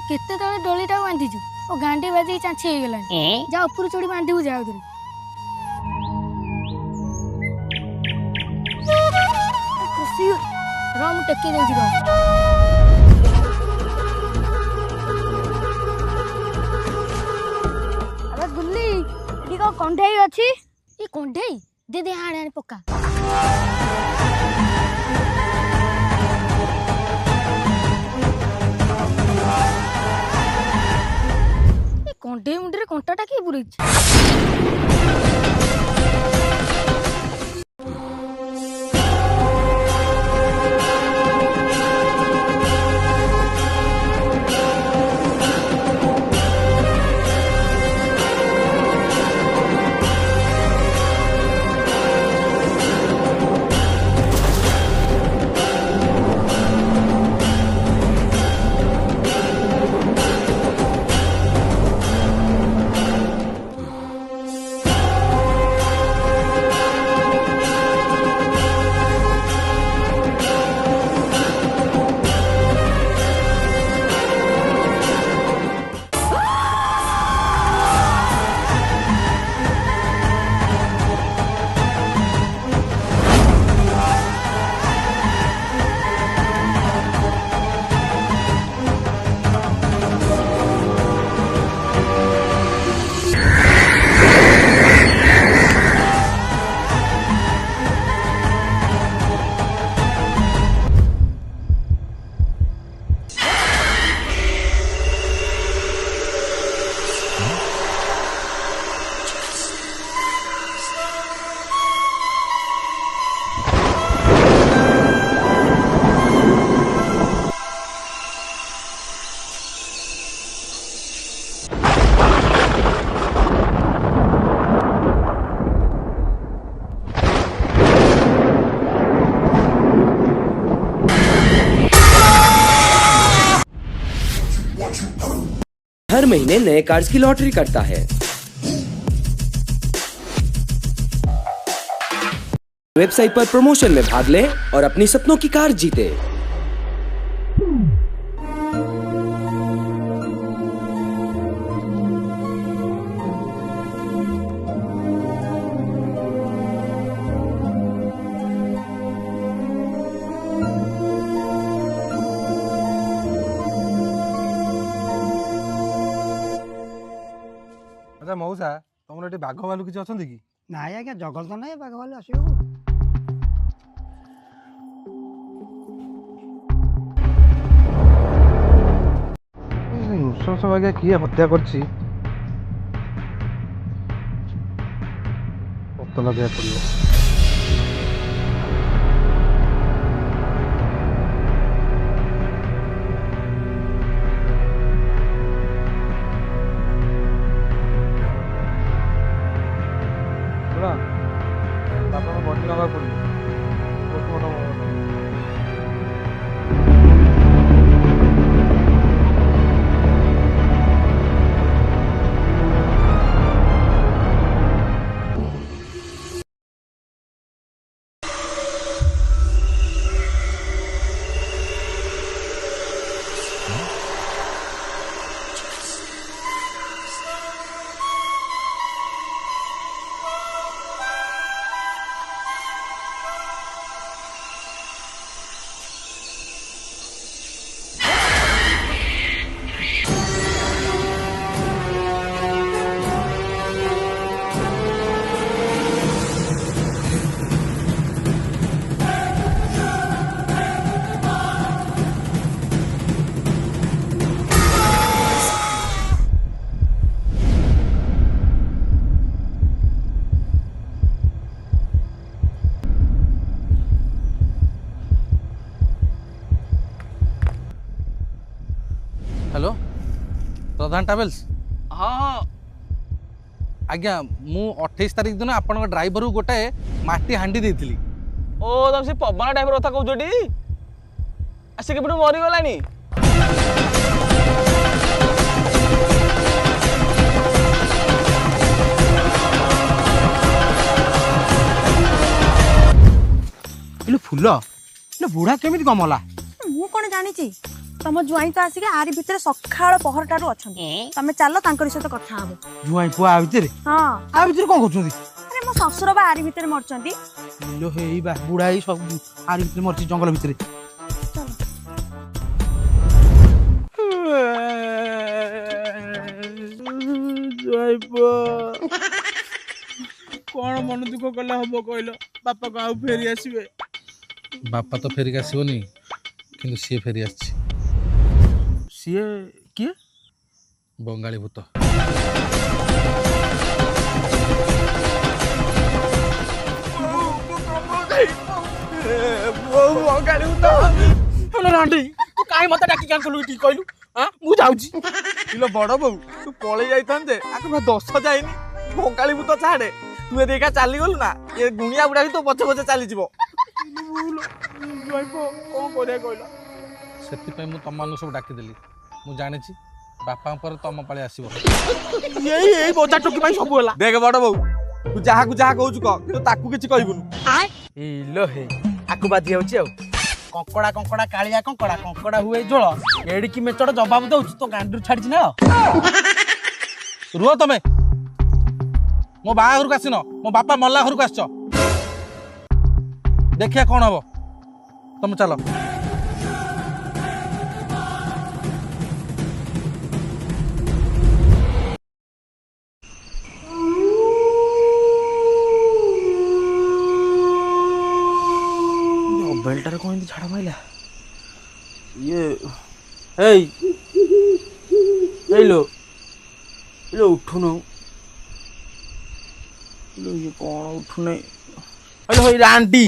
केते तले डोलीटा बांधीचु ओ गांडी बाजी चांची हो गला जा ऊपर चोड़ी बांधीबु जा उधर खुशी राम टक्की देउची रो अबे गुल्ली ई को कंढेई अछि ई कंढेई दे दे हाड़ हाड़ पक्का कंढे मुंडे कंटाटा किए पुरई हर महीने नए कार्ड्स की लॉटरी करता है। वेबसाइट पर प्रमोशन में भाग लें और अपनी सपनों की कार जीते। अच्छा मौसा तुम ये बाघ भालू किसी अच्छा कि ना आज्ञा जगल तो ना बाघ भालू आसो नृशंस आज्ञा किए हत्या कर पता लगे पड़ो। बापा बड़ी लगा पड़ो हेलो प्रधान ट्रावेल्स हाँ हाँ आज्ञा मु 28 तारिख दिन आपण ड्राइवर गोटाए माटी हांडी देइथिली ओ तम से पवन टाइप कथा कहूछटी आसे केबडू मरि गलानी ଇଲୋ ଫୁଲ ଇଲୋ ବୁଢା କେମିତି କମଲା ମୁଁ କଣ ଜାଣିଛି ତମ ଜ୍ୱାଇଁ ତ ଆସିକି ଆରି ଭିତରେ ସକାଳ ପହରଟାରୁ ଅଛନ୍ତି ତମେ ଚାଲ ତାଙ୍କରି ସହିତ କଥା ହବ ଜୁଆଇଁ ପୁଅ ଆ ଭିତରେ ହଁ କଣ କରୁଛନ୍ତି ଆରେ ମୋ ଶ୍ୱଶୁର ବା ଆରି ଭିତରେ ମରିଛନ୍ତି ଇଲୋ ହେଇ ବା ବୁଢା ଏଇ ସବୁ ଆରି ଭିତରେ ମରିଛି ଜଙ୍ଗଲ ଭିତରେ ଜୁଆଇଁ ପୁଅ କଣ ମନ ଦୁଃଖ କଲେ ହବ କହିଲ ବାପା ଆଉ ଫେରି ଆସିବେ ବାପା ତ ଫେରିକି ଆସିବନି କିନ୍ତୁ ସିଏ ଫେରି ଆସିଛି ସିଏ କିଏ ବଙ୍ଗାଳୀ ଭୂତ ବଙ୍ଗାଳୀ ଭୂତ ହେଲୋ ରାଣ୍ଡି ତୁ କାଇଁ ମତେ ଡାକି କାଙ୍କଲୁ ଏଠି କହିଲୁ ହଁ ମୁଁ ଯାଉଛି ଇଲୋ ବଡ ବୋଉ ତୁ ପଳେଇ ଯାଇଥାନ୍ତେ ଆକୁ ବା ଦଶ ଯାଇନି ବଙ୍ଗାଳୀ ଭୂତ ଛାଡେ ତୁ ଏଠି ଏକା ଚାଲିଗଲୁ ନା ଏ ଗୁଣିଆ ବୁଢା ବି ତୋ ପଛେ ପଛେ ଚାଲିଯିବ କଣ କରିବା କହିଲ ସେଥିପାଇଁ ମୁଁ ତମମାନଙ୍କୁ ସବୁ ଡାକିଦେଲି ମୁଁ ଜାଣିଛି ବାପାଙ୍କ ପରେ ତମ ପାଳି ଆସିବ ଏଇ ବୋଝା ଟୋକି ପାଇଁ ସବୁ ହେଲା ଦେଖ ବଡ ବୋଉ ତୁ ଯାହାକୁ ଯାହା କହୁଛୁ କହ କିନ୍ତୁ ତାକୁ କିଛି କହିବୁନୁ ଇଲୋ ହେଇ ଆକୁ ବାଜି ଯାଉଛି ଆଉ କଙ୍କଡା କଙ୍କଡା କାଳିଆ କଙ୍କଡା କଙ୍କଡା ହୁଏ ଝୋଳ ଏଡିକି ମେଚଡ ଜବାବ ଦଉଛି ତ ଗାଣ୍ଡିରୁ ଛାଡିଛି ନା ରୁହ ତମେ ମୋ ବାହାଘରକୁ ଆସିନ ମୋ ବାପା ମଲା ଘରକୁ ଆସିଛ ଦେଖିଆ କଣ ହବ ତମେ ଚାଲ ବେଲଟାରେ କଣ ଏମିତି ଝାଡା ମାଇଲା ଇଏ ଏଇ ଏଇଲୋ ଇଲୋ ଉଠୁନୁ ଇଏ କଣ ଉଠୁନାଇ ହଇଲୋ ହଇ ରାଣ୍ଡି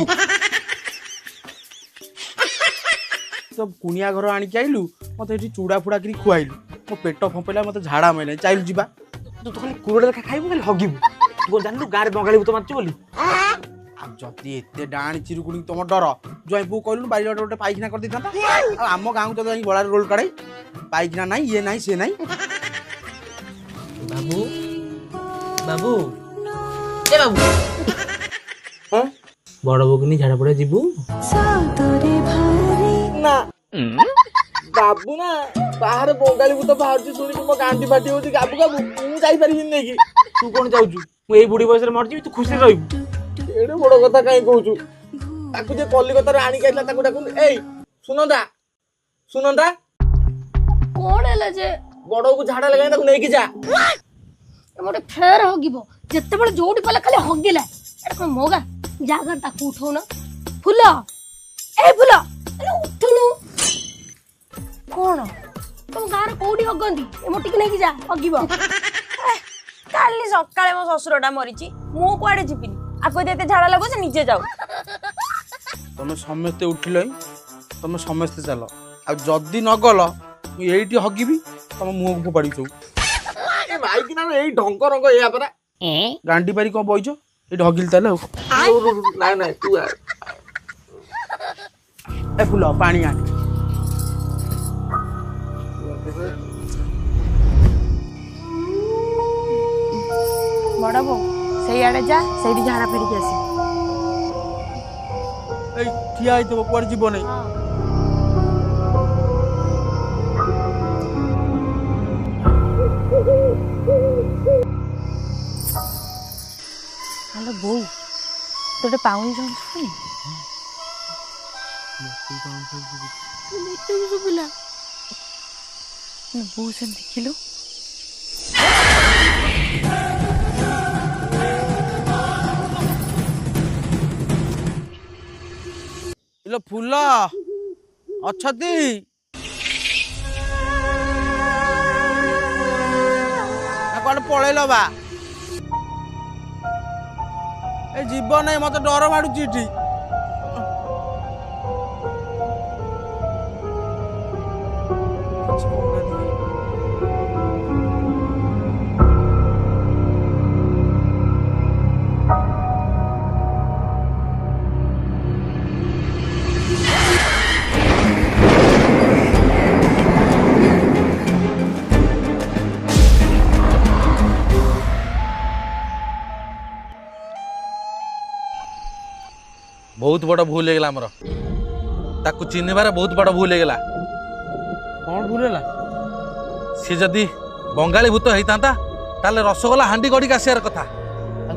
ତ କୁଣିଆ ଘର ଆଣିକି ଆଇଲୁ ମତେ ଏଠି ଚୁଡା ଫୁଡା କରି ଖୁଆଇଲୁ ମୋ ପେଟ ଫମ୍ପେଇଲା ମତେ ଝାଡା ମାଇଲା ଚାଇଲୁ ଯିବା ତୁ ତ ଖାଲି କୁରଡା ଲେଖା ଖାଇବୁ ଖାଲି ହଗିବୁ ତୁ କଣ ଜାଣିଲୁ ଗାଁରେ ବଙ୍ଗାଳୀ ଭୂତ ମାରୁଛୁ ବୋଲି ଆଉ ଯଦି ଏତେ ଡାଣି ଚିରୁକୁଣି ତମ ଡର ଜ୍ୱାଇଁ ପୁଅ କହିଲୁ ବାରି ଗୋଟେ ପାଇଖିନା କରିଦେଇଥାନ୍ତା ଆଉ ଆମ ଗାଁକୁ ଯଦି ଯାଇକି ଗଳାରେ ରୋଲ କାଢାଇ ପାଇଖିନା ନାହିଁ ଇଏ ନାହିଁ ସିଏ ନାହିଁ ବାବୁ ବାବୁ ଏ ବାବୁ ବଡ ବୋଉ ଝାଡା ପଡା ଯିବୁ ନା ବାବୁ ନା ବାହାରେ ବଙ୍ଗାଳୀ ଭୂତ ବାହାରୁଛି ଶୁଣିକି ମୋ ଗାଣ୍ଡି ଫାଟି ହଉଛି ଗାବୁ ଗାବୁ ମୁଁ ଯାଇପାରିବିନି ନେଇକି ତୁ କଣ ଯାଉଛୁ ମୁଁ ଏଇ ବୁଢୀ ବୟସରେ ମରିଯିବି ତୁ ଖୁସିରେ ରହିବୁ ଏଡେ ବଡ କଥା କାହିଁ କହୁଛୁ ତାକୁ ଯେ କଲିକତାରୁ ଆଣିକି ଆସିଲା ତାକୁ ଡାକୁନି ଏଇ ସୁନନ୍ଦା ସୁନନ୍ଦା କଣ ହେଲା ଯେ ବଡକୁ ଝାଡା ଲଗାଇ ତାକୁ ନେଇକି ଯା ଗୋଟେ ଫେର ହଗିବ ଯେତେବେଳେ ଯୋଉଠି ପଇଲା ଖାଲି ହଗିଲା ଏଟା କଣ ମୋଗା ଜାଗା ତାକୁ ଉଠଉନ ଫୁଲ ଏ ଫୁଲ ଉଠୁନୁ କଣ ତମ ଗାଁରେ କୋଉଠି ହଗନ୍ତି ଏ ମୋଟିକି ନେଇକି ଯା ହଗିବ କାଲି ସକାଳେ ମୋ ଶ୍ୱଶୁରଟା ମରିଛି ମୁଁ କୁଆଡେ ଯିବିନି ଆକୁ ଯଦି ଏତେ ଝାଡା ଲାଗୁଛି ନିଜେ ଯାଉ ତମେ ସମସ୍ତେ ଉଠିଲ ତମେ ସମସ୍ତେ ଚାଲ ଆଉ ଯଦି ନ ଗଲ ମୁଁ ଏଇଠି ହଗିବି ତମ ମୁହଁକୁ ଫୋପାଡ଼ି ସବୁ ମାଇକିନା ଏଇ ଢଙ୍କ ରଙ୍ଗ ଏଇଆ ପରା ଗାଣ୍ଡି ପାରି କଣ ବଇଛ ଏଇଠି ହଗିଲି ତାହେଲେ ଆଉ ନାଇଁ ନାଇଁ ତୁ ଏ ଫୁଲ ପାଣି ଆଣି ବଡ ବୋଉ ସେଇଆଡେ ଯା ସେଇଠି ଝାଡା ଫେରିକି ଆସିବୁ ଏଇ ଠିଆ ହେଇଥିବ କୁଆଡେ ଯିବ ନାଇଁ ହ୍ୟାଲୋ ବୋଉ ତୁ ଗୋଟେ ପାଉନି ଜାଣୁଛୁ ଶୁଭିଲା ବୋଉ ସେ ଦେଖିଲୁ ଇଲୋ ଫୁଲ ଅଛନ୍ତି କୁଆଡେ ପଳେଇଲ ବା ଏ ଯିବ ନାଇଁ ମତେ ଡର ମାଡୁଛି ଏଠି बहुत बड़ भूल हो गला ताकू चिन्हबार बहुत बड़ भूल हो गला। कौन भूल है? सी जदि बंगाली भूत होता ताले रसगोला हांडी गड़ी आसार कथा।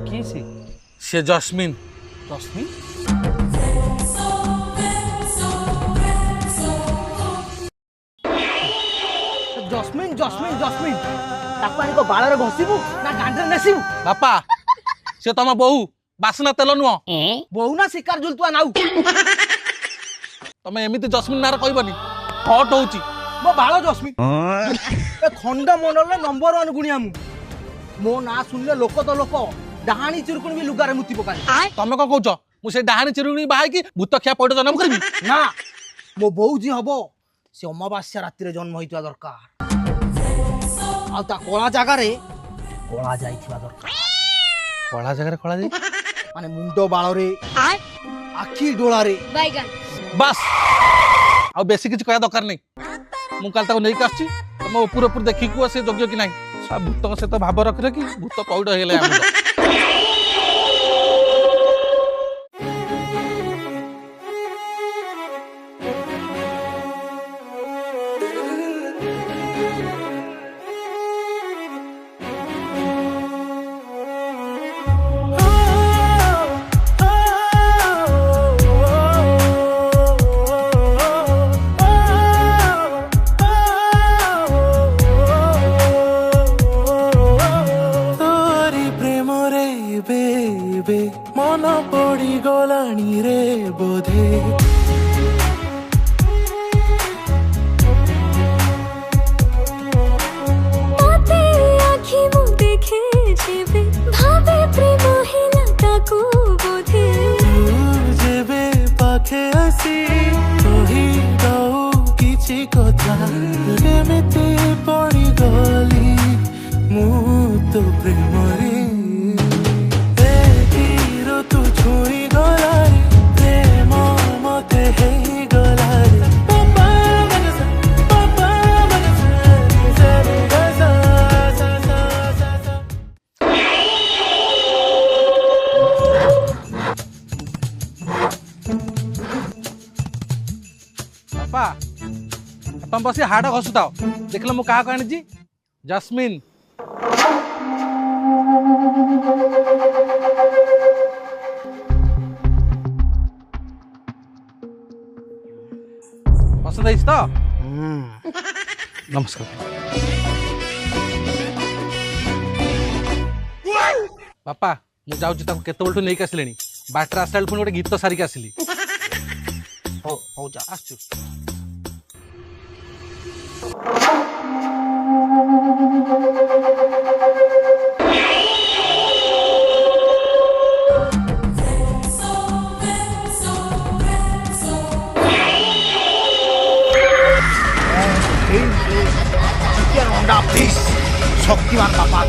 किए सी जस्मिन। जस्मिन जस्मिन जस्मिन जस्मिन ताको आनी को बाଳରେ घसीबू ना गांडरे नेसिबू? बापा से तुम बहु बासना तेल नुह बहु ना शिकार जुलतुआ नाउ तुम एमती जस्मिन नार कहबनी हट होची मो बाळ जस्मिन ए खंड मंडल नंबर 1 गुणिया मो ना सुनले लोक तो लोक डाहाणी चिरकुण भी लुगारे मुति पकाई। तुम कौन कौच मुझे डाहाणी चिरुणी बाहाई कि भूत खिया पौड़ जन्म करी ना मो बोऊ जी हबो से अमावास्या राति रे जन्म होइतवा दरकार आ ता कोला जागा रे कोला जाइथिवा दरकार। कला जगह कला जाई माने मुंडो बाळ रे आखी डोळा रे बैगन बस आ बेसी किछ कहया दरकार नहीं मु काल ताको नहीं काछि तुम ऊपर ऊपर देखि को से योग्य कि नहीं सब भूत से तो भाव रख रे कि भूत पौड़ हेले हम मन पड़ी गलानी रे बोधे मते आखि मु देखे जेबे भावे प्रेम हिला ताको बोधे जेबे पाखे आसी कही दऊ किछि कथा केमिति पड़ी गली मु तो प्रेम रे तू छुई गला रे प्रेम मते हेई गला रे पापा मन से सा सा सा सा बापा तुम बस हाड़ घसुताओ देखल मु क्या आनी जस्मिन पसंद है तो नमस्कार बापा मुझे जाऊँ केतबेलू नहीं आसिले बाटर आसला पुणी गोटे गीत सारिक आसली हो जा आसु चिकन अंडा फिश शक्तिमान बापा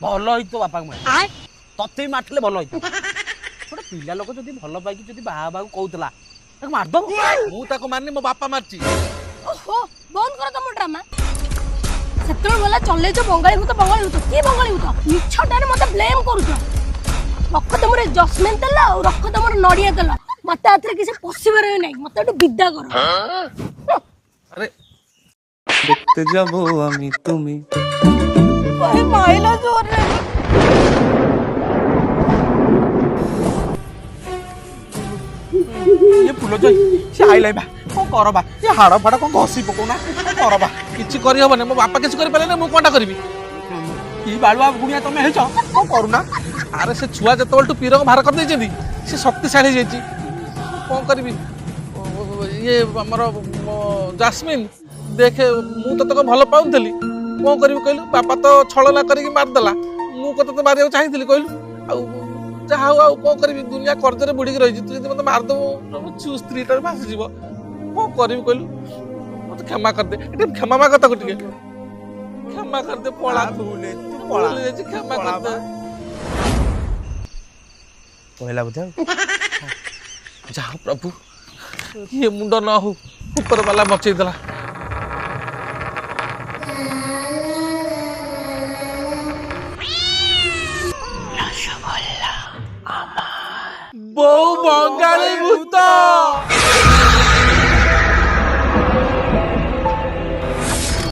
भल होई तो बापा मैं तते मारले भल होई गोटे पिला लोक जदि भल पाइकी जदि बाहा बाहू कहूला मारदब मु ताको मारनी मो बापा मारची ओहो बंद कर तुम ड्रामा सेत्र वाला चले जो बंगाली भूत की बंगाली भूत मिछटारे मते ब्लेम करूछ रख तुमरे जस्मिन तेल और रख तुमर नडिया तेल मते आथरे किसी पसिबर नै मते तो विदा कर अरे देखते जाबो आमी तुमी भाई माइला जोर रे ये फूल जोई से आइलाई बा କଣ କରବା ଏ ହାଡ଼ ଫାଡ଼ କଣ ଘଷି ପକଉନା କଣ କରବା କିଛି କରିହବନି ମୋ ବାପା କିଛି କରିପାରିଲେ ମୁଁ କଣଟା କରିବି କି ବାଳୁଆ ଗୁଣିଆ ତମେ ହେଇଛ କଣ କରୁନା ଆରେ ସେ ଛୁଆ ଯେତେବେଳଠୁ ପିରଙ୍ଗ ବାହାର କରିଦେଇଛନ୍ତି ସେ ଶକ୍ତିଶାଳୀ ହେଇଯାଇଛି କଣ କରିବି ଇଏ ଆମର ଜାସ୍ମିନ ଦେଖେ ମୁଁ ତ ତତେ ଭଲ ପାଉଥିଲି କଣ କରିବି କହିଲୁ ବାପା ତ ଛଳନା କରିକି ମାରିଦେଲା ମୁଁ କଣ ତତେ ମାରିବାକୁ ଚାହିଁଥିଲି କହିଲୁ ଆଉ ଯାହା ହଉ ଆଉ କଣ କରିବି ଦୁନିଆ କର୍ଜରେ ବୁଡ଼ିକି ରହିଛି ତୁ ଯଦି ମତେ ମାରିଦେବୁ ସ୍ତ୍ରୀଟା ଭାସିଯିବ କଣ କରିବି କହିଲୁ ମତେ କ୍ଷମା କରିଦେ ଟିକେ କ୍ଷମା ମାଗ ତାକୁ ଟିକେ କ୍ଷମା କରିଦେ ପଳା ଭୁଲ ହେଇଯାଇଛି କ୍ଷମା କରିଦେ କହିଲା ବୋଧେ ଯାହା ହଉ ପ୍ରଭୁ ଇଏ ମୁଣ୍ଡ ନ ହଉ ଉପର ବାଲା ବଚେଇ ଦେଲା ବୋଉ ବଙ୍ଗାଳୀ ଭୂତ